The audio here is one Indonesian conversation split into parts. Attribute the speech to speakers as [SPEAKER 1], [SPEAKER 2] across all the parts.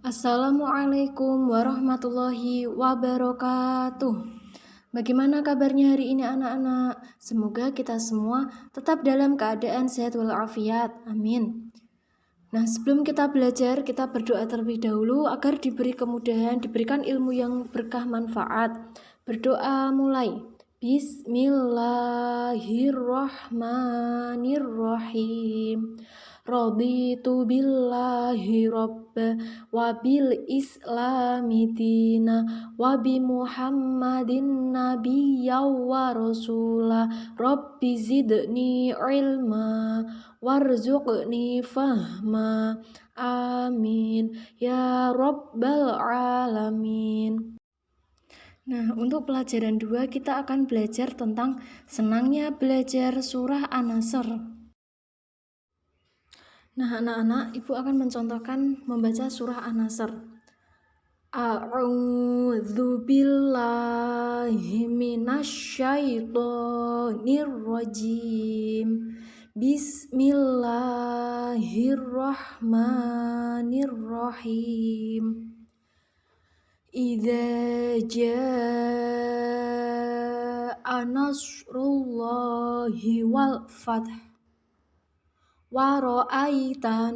[SPEAKER 1] Assalamualaikum warahmatullahi wabarakatuh. Bagaimana kabarnya hari ini anak-anak? Semoga kita semua tetap dalam keadaan sehat walafiat. Amin. Nah, sebelum kita belajar, kita berdoa terlebih dahulu agar diberi kemudahan, diberikan ilmu yang berkah manfaat. Berdoa mulai. Bismillahirrahmanirrahim. Raditu billahi robba wa bil islami dina wa bi muhammadin nabiyya wa rasula rabbi zidni ilma warzuqni fahma amin ya rabbal alamin. Nah, untuk pelajaran 2 kita akan belajar tentang senangnya belajar surah An-Nasr. Nah, anak-anak, Ibu akan mencontohkan membaca surah An-Nasr. A'udzu billahi minasyaitonir rajim. Bismillahirrahmanirrahim. Idza jaa nasrullahi wal fath wa ra'aitan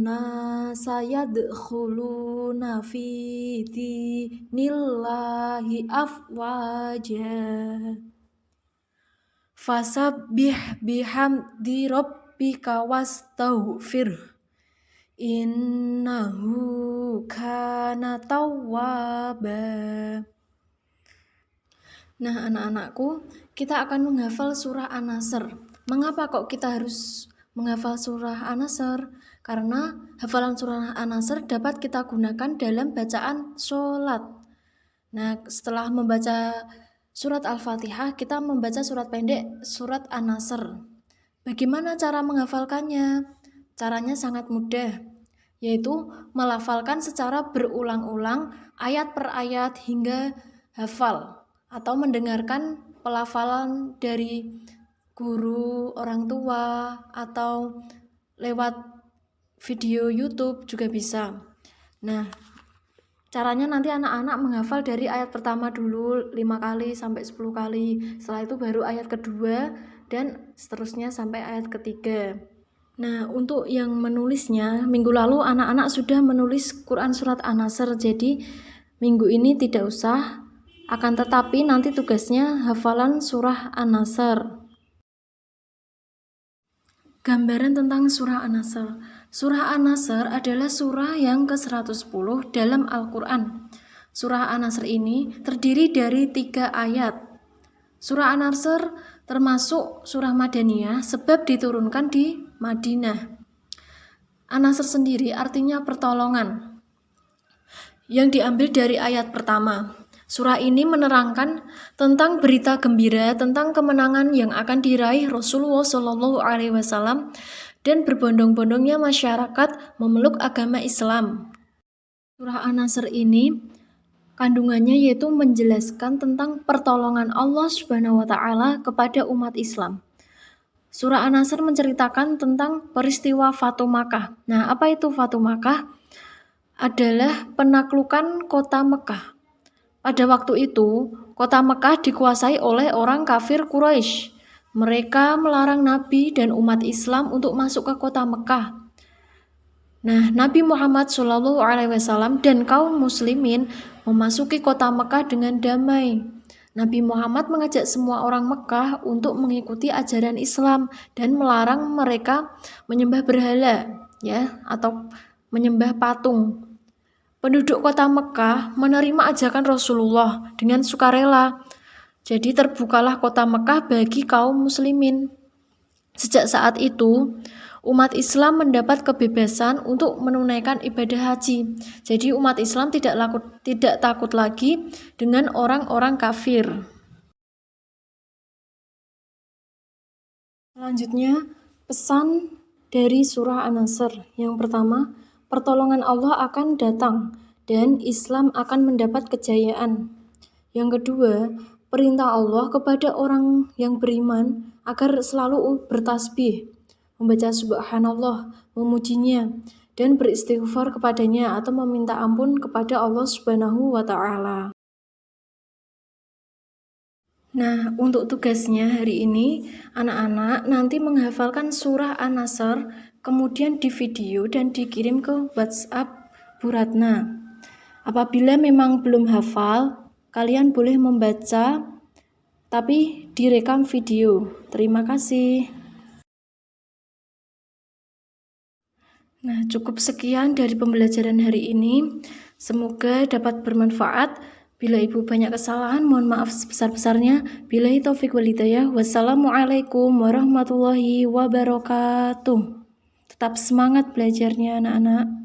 [SPEAKER 1] nasa yadkhuluna fi dinillahi afwaja fasabbih bihamdi rabbika wastaghfir innahu kana tawwaba. Nah, anak-anakku, kita akan menghafal surah An-Nasr. Mengapa kok kita harus menghafal surah An-Nasr? Karena hafalan surah An-Nasr dapat kita gunakan dalam bacaan sholat. Nah, setelah membaca surat Al-Fatihah, kita membaca surat pendek surat An-Nasr. Bagaimana cara menghafalkannya? Caranya sangat mudah, yaitu melafalkan secara berulang-ulang ayat per ayat hingga hafal, atau mendengarkan pelafalan dari guru, orang tua, atau lewat video YouTube juga bisa. Nah, caranya nanti anak-anak menghafal dari ayat pertama dulu 5 kali sampai 10 kali. Setelah itu baru ayat kedua dan seterusnya sampai ayat ketiga. Nah, untuk yang menulisnya, minggu lalu anak-anak sudah menulis Quran Surat An-Nasr, jadi minggu ini tidak usah, akan tetapi nanti tugasnya hafalan surah An-Nasr. Gambaran tentang surah An-Nasr. Surah An-Nasr adalah surah yang ke-110 dalam Al-Quran. Surah An-Nasr ini terdiri dari 3 ayat. Surah An-Nasr termasuk surah Madaniyah sebab diturunkan di Madinah. An-Nasr sendiri artinya pertolongan, yang diambil dari ayat pertama. Surah ini menerangkan tentang berita gembira tentang kemenangan yang akan diraih Rasulullah SAW dan berbondong-bondongnya masyarakat memeluk agama Islam. Surah An-Nasr ini kandungannya yaitu menjelaskan tentang pertolongan Allah Subhanahu wa taala kepada umat Islam. Surah An-Nasr menceritakan tentang peristiwa Fatu Makkah. Nah, apa itu Fatu Makkah? Adalah penaklukan kota Mekah. Pada waktu itu, kota Mekah dikuasai oleh orang kafir Quraisy. Mereka melarang Nabi dan umat Islam untuk masuk ke kota Mekah. Nah, Nabi Muhammad SAW dan kaum muslimin memasuki kota Mekah dengan damai. Nabi Muhammad mengajak semua orang Mekah untuk mengikuti ajaran Islam dan melarang mereka menyembah berhala, ya, atau menyembah patung. Penduduk kota Mekah menerima ajakan Rasulullah dengan sukarela. Jadi terbukalah kota Mekah bagi kaum muslimin. Sejak saat itu, umat Islam mendapat kebebasan untuk menunaikan ibadah haji. Jadi umat Islam tidak takut lagi dengan orang-orang kafir. Selanjutnya, pesan dari surah An-Nasr. Yang pertama, pertolongan Allah akan datang dan Islam akan mendapat kejayaan. Yang kedua, perintah Allah kepada orang yang beriman agar selalu bertasbih, membaca subhanallah, memujinya. dan beristighfar kepadanya atau meminta ampun kepada Allah Subhanahu wa Ta'ala. Nah, untuk tugasnya hari ini, anak-anak nanti menghafalkan surah An-Nasr, kemudian di video dan dikirim ke WhatsApp Bu Ratna. Apabila memang belum hafal, kalian boleh membaca, tapi direkam video. Terima kasih. Nah, cukup sekian dari pembelajaran hari ini. Semoga dapat bermanfaat. Bila ibu banyak kesalahan, mohon maaf sebesar-besarnya. Billahi taufiq wal hidayah. Wassalamualaikum warahmatullahi wabarakatuh. Tetap semangat belajarnya anak-anak.